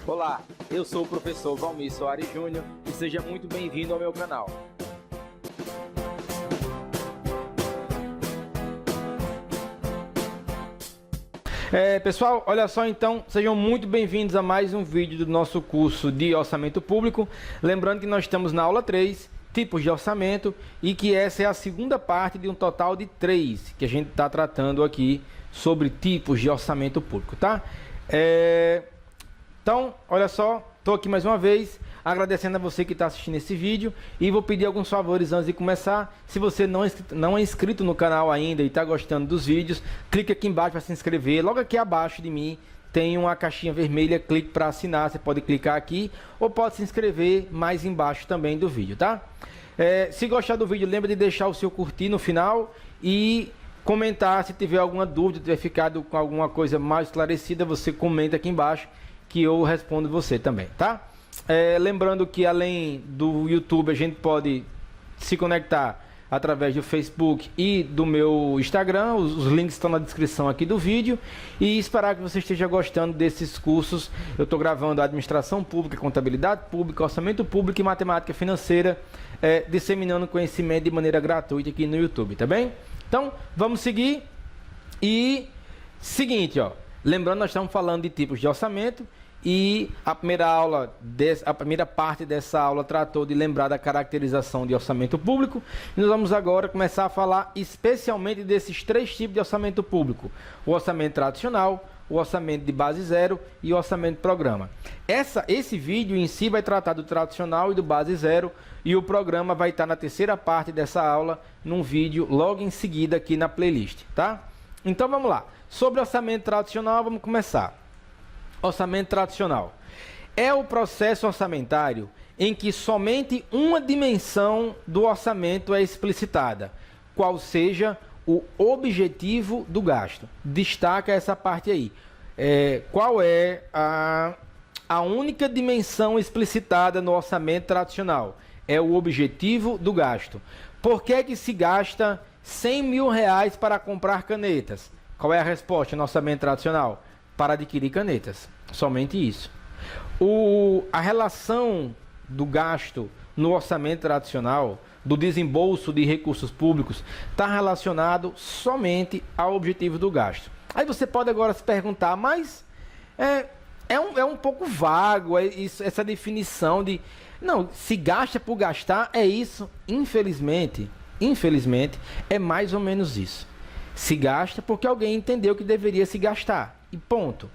Olá, eu sou o professor Valmir Soares Júnior e seja muito bem-vindo ao meu canal. Pessoal, olha só então, sejam muito bem-vindos a mais um vídeo do nosso curso de Orçamento Público. Lembrando que nós estamos na aula 3, tipos de orçamento, e que essa é a segunda parte de um total de 3, que a gente está tratando aqui sobre tipos de orçamento público, tá? Então, olha só, estou aqui mais uma vez, agradecendo a você que está assistindo esse vídeo e vou pedir alguns favores antes de começar. Se você não é inscrito no canal ainda e está gostando dos vídeos, clique aqui embaixo para se inscrever. Logo aqui abaixo de mim tem uma caixinha vermelha, clique para assinar, você pode clicar aqui ou pode se inscrever mais embaixo também do vídeo, tá? Se gostar do vídeo, lembra de deixar o seu curtir no final e comentar. Se tiver alguma dúvida, tiver ficado com alguma coisa mais esclarecida, você comenta aqui embaixo que eu respondo você também, tá? Lembrando que além do YouTube, a gente pode se conectar através do Facebook e do meu Instagram. Os links estão na descrição aqui do vídeo. E esperar que você esteja gostando desses cursos. Eu estou gravando Administração Pública, Contabilidade Pública, Orçamento Público e Matemática Financeira, disseminando conhecimento de maneira gratuita aqui no YouTube, tá bem? Então, vamos seguir. E, seguinte, ó. Lembrando, nós estamos falando de tipos de orçamento. E a primeira parte dessa aula tratou de lembrar da caracterização de orçamento público. E nós vamos agora começar a falar especialmente desses 3 tipos de orçamento público: o orçamento tradicional, o orçamento de base zero e o orçamento programa. Esse vídeo em si vai tratar do tradicional e do base zero, e o programa vai estar na terceira parte dessa aula, num vídeo logo em seguida aqui na playlist, tá? Então vamos lá. Sobre orçamento tradicional, vamos começar. Orçamento tradicional é o processo orçamentário em que somente uma dimensão do orçamento é explicitada, qual seja o objetivo do gasto. Destaca essa parte aí. Qual é a única dimensão explicitada no orçamento tradicional? É o objetivo do gasto. Por que que se gasta 100 mil reais para comprar canetas? Qual é a resposta no orçamento tradicional? Para adquirir canetas, somente isso. A relação do gasto no orçamento tradicional, do desembolso de recursos públicos, está relacionado somente ao objetivo do gasto. Aí você pode agora se perguntar, mas é um pouco vago essa definição de... Não, se gasta por gastar, é isso. Infelizmente, é mais ou menos isso. Se gasta porque alguém entendeu que deveria se gastar. E ponto.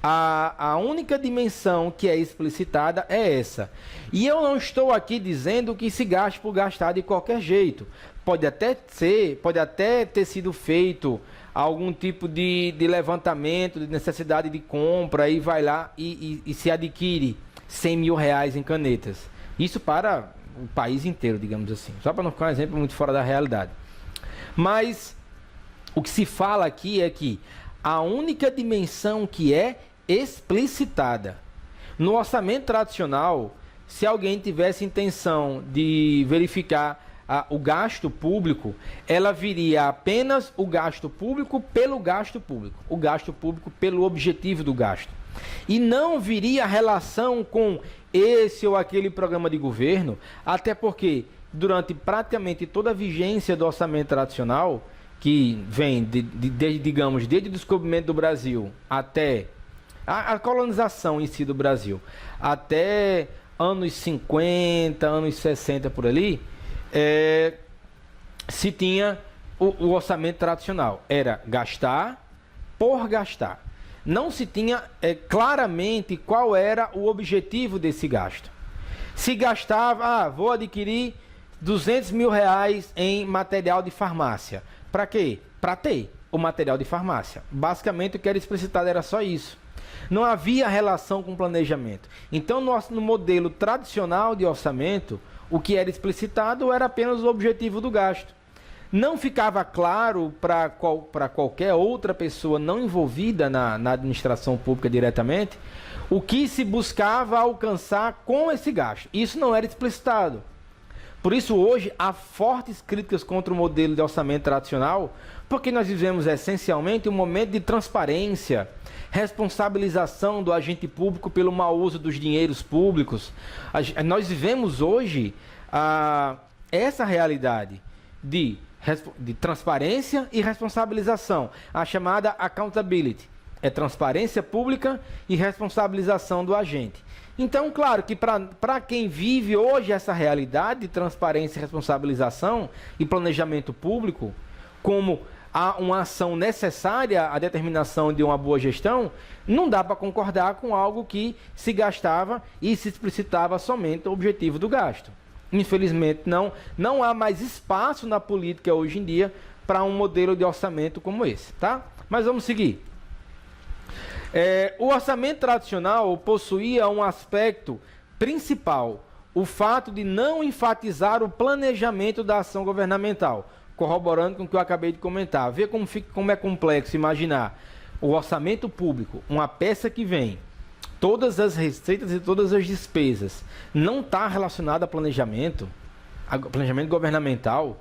A única dimensão que é explicitada é essa. E eu não estou aqui dizendo que se gaste por gastar de qualquer jeito. Pode até ter sido feito algum tipo de levantamento, de necessidade de compra, e vai lá e se adquire 100 mil reais em canetas. Isso para o país inteiro, digamos assim. Só para não ficar um exemplo muito fora da realidade. Mas o que se fala aqui é que a única dimensão que é explicitada. No orçamento tradicional, se alguém tivesse intenção de verificar o gasto público, ela viria apenas o gasto público pelo gasto público, o gasto público pelo objetivo do gasto. E não viria a relação com esse ou aquele programa de governo, até porque durante praticamente toda a vigência do orçamento tradicional, que vem, digamos, desde o descobrimento do Brasil até a colonização em si do Brasil, até anos 50, anos 60 por ali, se tinha o orçamento tradicional. Era gastar por gastar. Não se tinha claramente qual era o objetivo desse gasto. Se gastava, vou adquirir 200 mil reais em material de farmácia. Para quê? Para ter o material de farmácia. Basicamente, o que era explicitado era só isso. Não havia relação com planejamento. Então, no modelo tradicional de orçamento, o que era explicitado era apenas o objetivo do gasto. Não ficava claro para qualquer outra pessoa não envolvida na administração pública diretamente o que se buscava alcançar com esse gasto. Isso não era explicitado. Por isso, hoje, há fortes críticas contra o modelo de orçamento tradicional, porque nós vivemos essencialmente um momento de transparência, responsabilização do agente público pelo mau uso dos dinheiros públicos. Nós vivemos hoje essa realidade de transparência e responsabilização, a chamada accountability. É transparência pública e responsabilização do agente. Então, claro que para quem vive hoje essa realidade de transparência e responsabilização e planejamento público, como uma ação necessária à determinação de uma boa gestão, não dá para concordar com algo que se gastava e se explicitava somente o objetivo do gasto. Infelizmente, não há mais espaço na política hoje em dia para um modelo de orçamento como esse, tá? Mas vamos seguir. O orçamento tradicional possuía um aspecto principal, o fato de não enfatizar o planejamento da ação governamental, corroborando com o que eu acabei de comentar. Vê como é complexo imaginar o orçamento público, uma peça que vem, todas as receitas e todas as despesas, não está relacionada a planejamento governamental,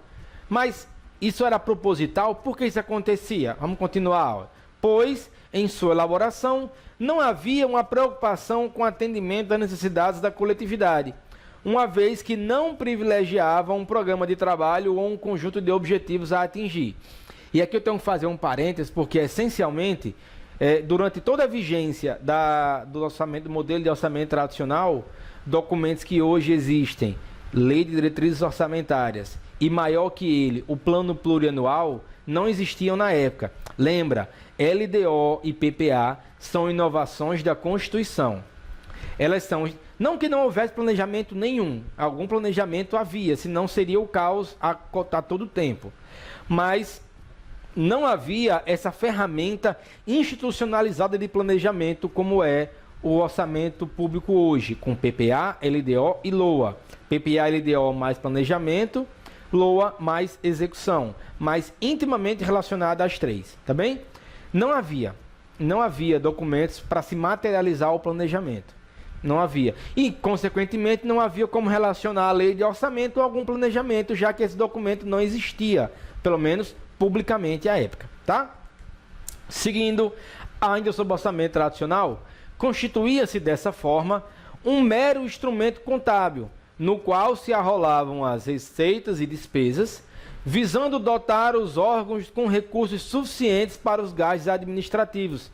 mas isso era proposital. Por que isso acontecia? Vamos continuar a aula. Pois, em sua elaboração, não havia uma preocupação com o atendimento das necessidades da coletividade, uma vez que não privilegiava um programa de trabalho ou um conjunto de objetivos a atingir. E aqui eu tenho que fazer um parênteses, porque essencialmente, durante toda a vigência do modelo de orçamento tradicional, documentos que hoje existem, Lei de Diretrizes Orçamentárias, e maior que ele, o Plano Plurianual, não existiam na época. Lembra, LDO e PPA são inovações da Constituição. Elas são... Não que não houvesse planejamento nenhum, algum planejamento havia, senão seria o caos a todo tempo. Mas não havia essa ferramenta institucionalizada de planejamento como é o orçamento público hoje, com PPA, LDO e LOA. PPA, LDO mais planejamento, LOA mais execução, mas intimamente relacionada às três, tá bem? Não havia documentos para se materializar o planejamento. Não havia. E, consequentemente, não havia como relacionar a lei de orçamento a algum planejamento, já que esse documento não existia, pelo menos publicamente à época, tá? Seguindo, ainda sobre o orçamento tradicional, constituía-se dessa forma um mero instrumento contábil, no qual se arrolavam as receitas e despesas, visando dotar os órgãos com recursos suficientes para os gastos administrativos,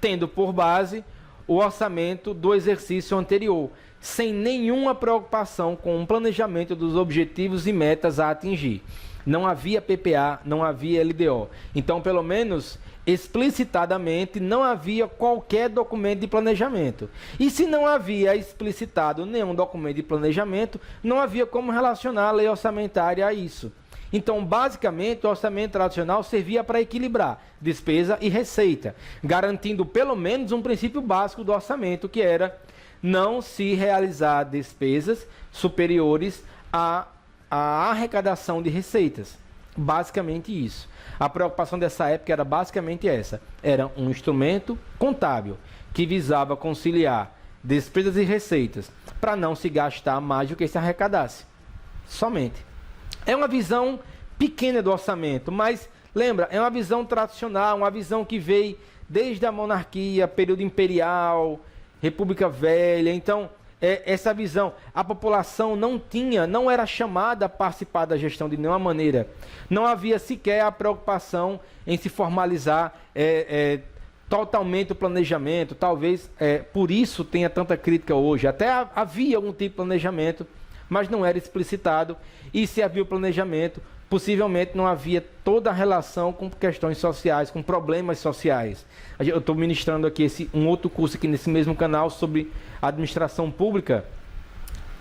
tendo por base o orçamento do exercício anterior, sem nenhuma preocupação com o planejamento dos objetivos e metas a atingir. Não havia PPA, não havia LDO. Então, pelo menos explicitadamente, não havia qualquer documento de planejamento. E se não havia explicitado nenhum documento de planejamento, não havia como relacionar a lei orçamentária a isso. Então, basicamente, o orçamento tradicional servia para equilibrar despesa e receita, garantindo pelo menos um princípio básico do orçamento, que era não se realizar despesas superiores à arrecadação de receitas. Basicamente isso. A preocupação dessa época era basicamente essa. Era um instrumento contábil que visava conciliar despesas e receitas para não se gastar mais do que se arrecadasse. Somente. É uma visão pequena do orçamento, mas lembra, é uma visão tradicional, uma visão que veio desde a monarquia, período imperial, República Velha. Então, essa visão, a população não era chamada a participar da gestão de nenhuma maneira. Não havia sequer a preocupação em se formalizar totalmente o planejamento. Talvez por isso tenha tanta crítica hoje. Até havia algum tipo de planejamento, mas não era explicitado. E se havia o planejamento, possivelmente não havia toda a relação com questões sociais, com problemas sociais. Eu estou ministrando aqui um outro curso aqui nesse mesmo canal sobre administração pública,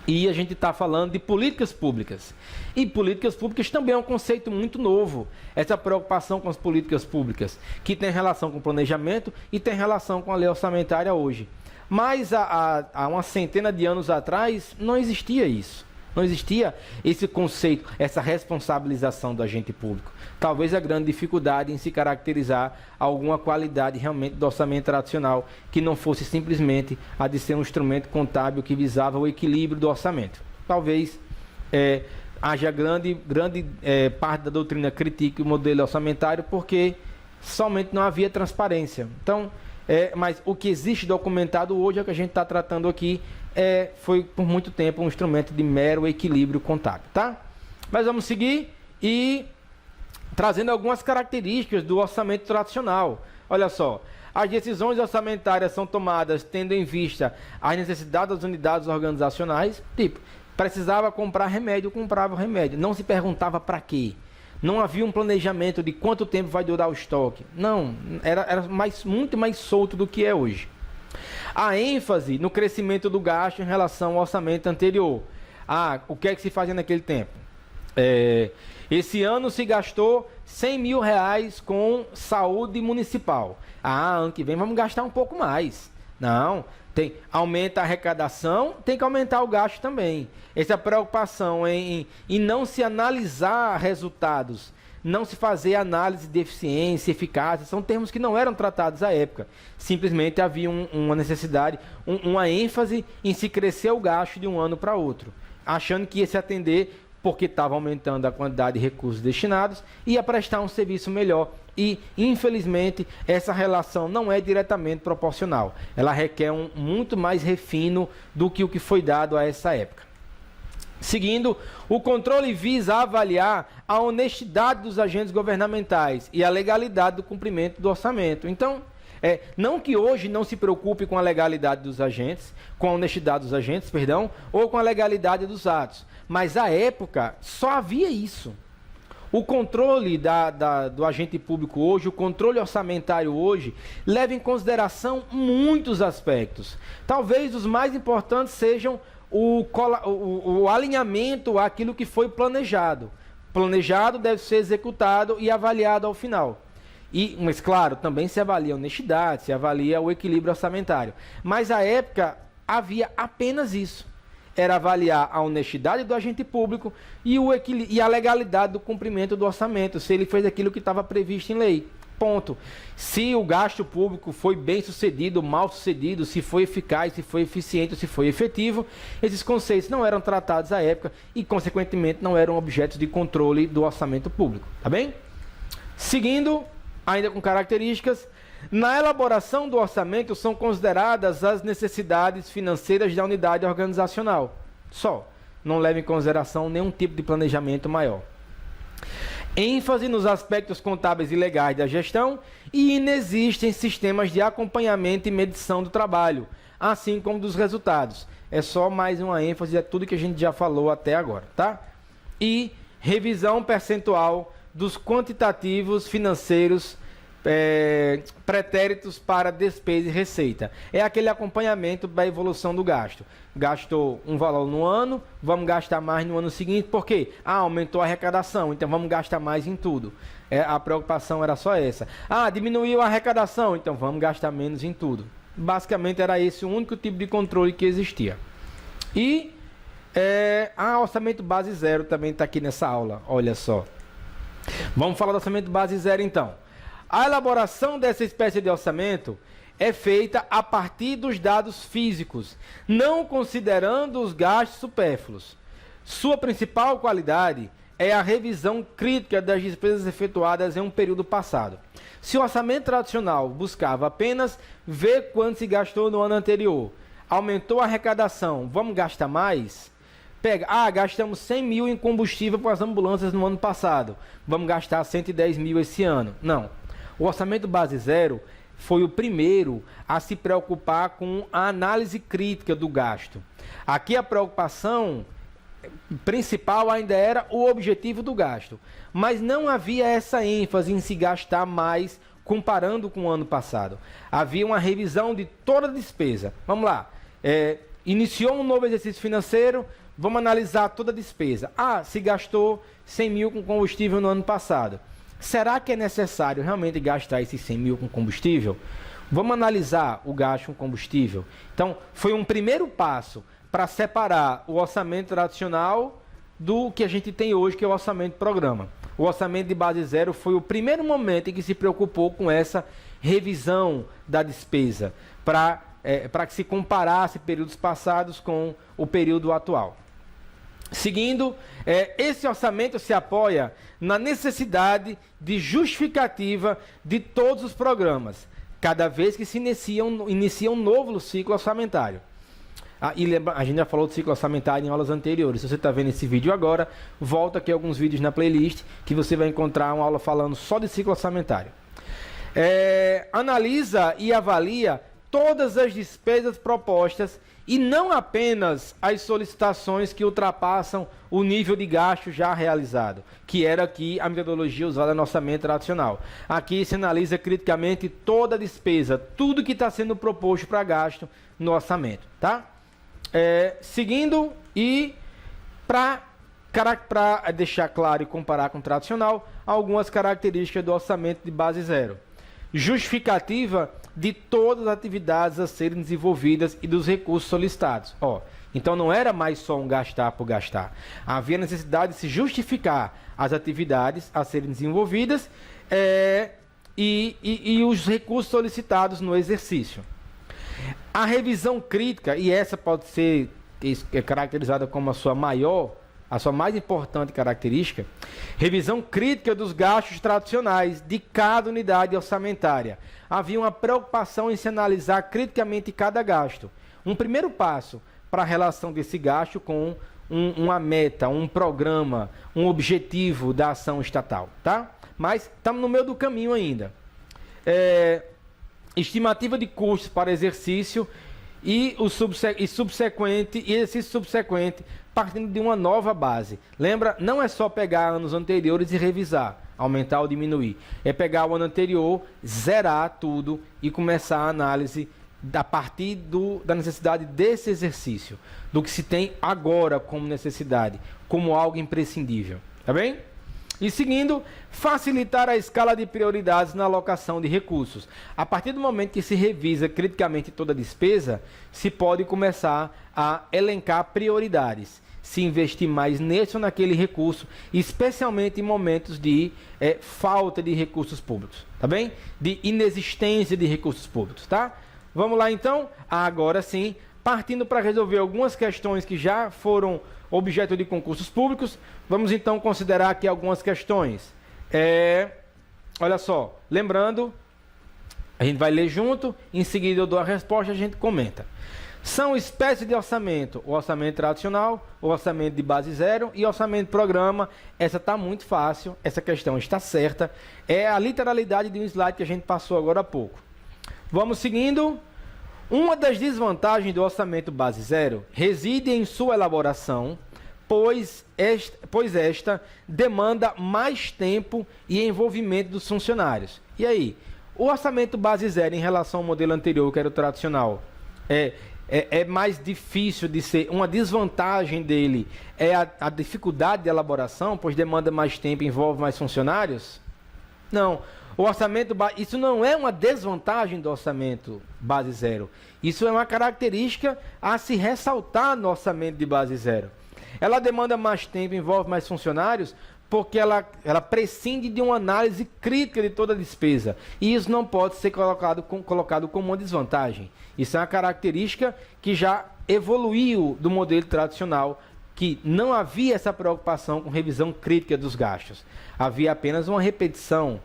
e a gente está falando de políticas públicas. E políticas públicas também é um conceito muito novo, essa preocupação com as políticas públicas, que tem relação com o planejamento e tem relação com a lei orçamentária hoje. Mas há uma centena de anos atrás não existia isso. Não existia esse conceito, essa responsabilização do agente público. Talvez a grande dificuldade em se caracterizar alguma qualidade realmente do orçamento tradicional, que não fosse simplesmente a de ser um instrumento contábil que visava o equilíbrio do orçamento. Talvez haja grande parte da doutrina critique o modelo orçamentário porque somente não havia transparência. Então, Mas o que existe documentado hoje, é o que a gente está tratando aqui, foi por muito tempo um instrumento de mero equilíbrio contábil, tá? Mas vamos seguir e trazendo algumas características do orçamento tradicional. Olha só, as decisões orçamentárias são tomadas tendo em vista as necessidades das unidades organizacionais. Tipo, precisava comprar remédio, comprava o remédio. Não se perguntava para quê. Não havia um planejamento de quanto tempo vai durar o estoque. Não, era muito mais solto do que é hoje. A ênfase no crescimento do gasto em relação ao orçamento anterior. O que é que se fazia naquele tempo? Esse ano se gastou 100 mil reais com saúde municipal. Ano que vem vamos gastar um pouco mais. Não, aumenta a arrecadação, tem que aumentar o gasto também. Essa preocupação em não se analisar resultados, não se fazer análise de eficiência, eficácia, são termos que não eram tratados à época. Simplesmente havia uma necessidade, uma ênfase em se crescer o gasto de um ano para outro, achando que ia se atender porque estava aumentando a quantidade de recursos destinados e ia prestar um serviço melhor. E, infelizmente, essa relação não é diretamente proporcional. Ela requer muito mais refino do que o que foi dado a essa época. Seguindo, o controle visa avaliar a honestidade dos agentes governamentais e a legalidade do cumprimento do orçamento. Então, não que hoje não se preocupe com a legalidade dos agentes, com a honestidade dos agentes, ou com a legalidade dos atos. Mas, à época, só havia isso. O controle do agente público hoje, o controle orçamentário hoje, leva em consideração muitos aspectos. Talvez os mais importantes sejam o alinhamento àquilo que foi planejado. Planejado deve ser executado e avaliado ao final. Mas, claro, também se avalia a honestidade, se avalia o equilíbrio orçamentário. Mas, à época, havia apenas isso. Era avaliar a honestidade do agente público e a legalidade do cumprimento do orçamento, se ele fez aquilo que estava previsto em lei. Ponto. Se o gasto público foi bem sucedido, mal sucedido, se foi eficaz, se foi eficiente, se foi efetivo, esses conceitos não eram tratados à época e, consequentemente, não eram objetos de controle do orçamento público. Tá bem? Seguindo, ainda com características, na elaboração do orçamento são consideradas as necessidades financeiras da unidade organizacional. Só. Não leva em consideração nenhum tipo de planejamento maior. ênfase nos aspectos contábeis e legais da gestão e inexistem sistemas de acompanhamento e medição do trabalho, assim como dos resultados. É só mais uma ênfase, é tudo que a gente já falou até agora, tá? E revisão percentual dos quantitativos financeiros pretéritos para despesa e receita. É aquele acompanhamento da evolução do gasto. Gastou um valor no ano, vamos gastar mais no ano seguinte, por quê? Aumentou a arrecadação, então vamos gastar mais em tudo. A preocupação era só essa. Diminuiu a arrecadação, então vamos gastar menos em tudo. Basicamente era esse o único tipo de controle que existia. E orçamento base zero também está aqui nessa aula, olha só. Vamos falar do orçamento base zero então. A elaboração dessa espécie de orçamento é feita a partir dos dados físicos, não considerando os gastos supérfluos. Sua principal qualidade é a revisão crítica das despesas efetuadas em um período passado. Se o orçamento tradicional buscava apenas ver quanto se gastou no ano anterior, aumentou a arrecadação, vamos gastar mais? Gastamos 100 mil em combustível para as ambulâncias no ano passado, vamos gastar 110 mil esse ano. Não. O orçamento base zero foi o primeiro a se preocupar com a análise crítica do gasto. Aqui a preocupação principal ainda era o objetivo do gasto, mas não havia essa ênfase em se gastar mais comparando com o ano passado. Havia uma revisão de toda a despesa. Vamos lá, iniciou um novo exercício financeiro, vamos analisar toda a despesa. Se gastou 100 mil com combustível no ano passado. Será que é necessário realmente gastar esses 100 mil com combustível? Vamos analisar o gasto com combustível. Então, foi um primeiro passo para separar o orçamento tradicional do que a gente tem hoje, que é o orçamento programa. O orçamento de base zero foi o primeiro momento em que se preocupou com essa revisão da despesa, para que se comparasse períodos passados com o período atual. Seguindo, esse orçamento se apoia na necessidade de justificativa de todos os programas, cada vez que se inicia um novo ciclo orçamentário. E lembra, a gente já falou do ciclo orçamentário em aulas anteriores. Se você está vendo esse vídeo agora, volta aqui alguns vídeos na playlist que você vai encontrar uma aula falando só de ciclo orçamentário. Analisa e avalia todas as despesas propostas e não apenas as solicitações que ultrapassam o nível de gasto já realizado, que era aqui a metodologia usada no orçamento tradicional. Aqui se analisa criticamente toda a despesa, tudo que está sendo proposto para gasto no orçamento, tá? Seguindo e para deixar claro e comparar com o tradicional, algumas características do orçamento de base zero. Justificativa de todas as atividades a serem desenvolvidas e dos recursos solicitados. Então não era mais só um gastar por gastar. Havia necessidade de se justificar as atividades a serem desenvolvidas e os recursos solicitados no exercício. A revisão crítica, e essa pode ser caracterizada como a sua mais importante característica, revisão crítica dos gastos tradicionais de cada unidade orçamentária. Havia uma preocupação em se analisar criticamente cada gasto. Um primeiro passo para a relação desse gasto com uma meta, um programa, um objetivo da ação estatal, tá? Mas estamos no meio do caminho ainda. Estimativa de custos para exercício e exercício subsequente partindo de uma nova base. Lembra, não é só pegar anos anteriores e revisar, aumentar ou diminuir. É pegar o ano anterior, zerar tudo e começar a análise a partir da necessidade desse exercício, do que se tem agora como necessidade, como algo imprescindível. Tá bem? E seguindo, facilitar a escala de prioridades na alocação de recursos. A partir do momento que se revisa criticamente toda a despesa, se pode começar a elencar prioridades. Se investir mais nesse ou naquele recurso, especialmente em momentos de falta de recursos públicos, tá bem? De inexistência de recursos públicos, tá? Vamos lá então? Agora sim, partindo para resolver algumas questões que já foram objeto de concursos públicos, vamos então considerar aqui algumas questões. Olha só, lembrando, a gente vai ler junto, em seguida eu dou a resposta e a gente comenta. São espécies de orçamento: o orçamento tradicional, o orçamento de base zero e o orçamento programa. Essa está muito fácil, essa questão está certa. É a literalidade de um slide que a gente passou agora há pouco. Vamos seguindo. Uma das desvantagens do orçamento base zero reside em sua elaboração, pois esta demanda mais tempo e envolvimento dos funcionários. E aí, o orçamento base zero em relação ao modelo anterior, que era o tradicional, é mais difícil de ser, uma desvantagem dele é a dificuldade de elaboração, pois demanda mais tempo e envolve mais funcionários? Não. O orçamento isso não é uma desvantagem do orçamento base zero. Isso é uma característica a se ressaltar no orçamento de base zero. Ela demanda mais tempo, envolve mais funcionários, porque ela prescinde de uma análise crítica de toda a despesa. E isso não pode ser colocado como uma desvantagem. Isso é uma característica que já evoluiu do modelo tradicional, que não havia essa preocupação com revisão crítica dos gastos. Havia apenas uma repetição,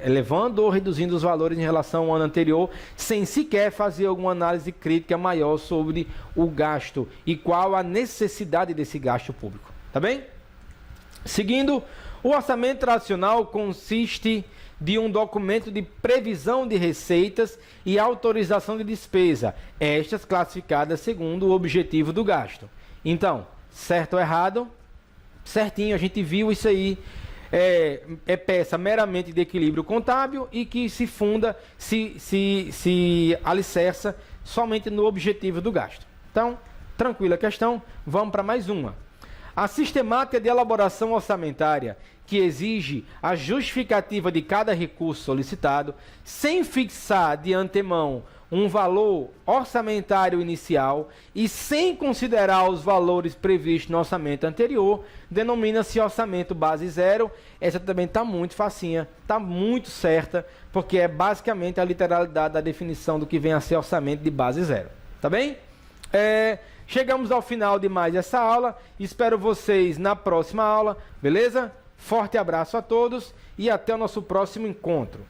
elevando ou reduzindo os valores em relação ao ano anterior, sem sequer fazer alguma análise crítica maior sobre o gasto e qual a necessidade desse gasto público. Tá bem? Seguindo, o orçamento tradicional consiste de um documento de previsão de receitas e autorização de despesa, estas classificadas segundo o objetivo do gasto. Então, certo ou errado? Certinho, a gente viu isso aí. É peça meramente de equilíbrio contábil e que se funda, se alicerça somente no objetivo do gasto. Então, tranquila a questão, vamos para mais uma. A sistemática de elaboração orçamentária, que exige a justificativa de cada recurso solicitado, sem fixar de antemão um valor orçamentário inicial e sem considerar os valores previstos no orçamento anterior, denomina-se orçamento base zero. Essa também está muito facinha, está muito certa, porque é basicamente a literalidade da definição do que vem a ser orçamento de base zero. Tá bem? Chegamos ao final de mais essa aula. Espero vocês na próxima aula, beleza? Forte abraço a todos e até o nosso próximo encontro.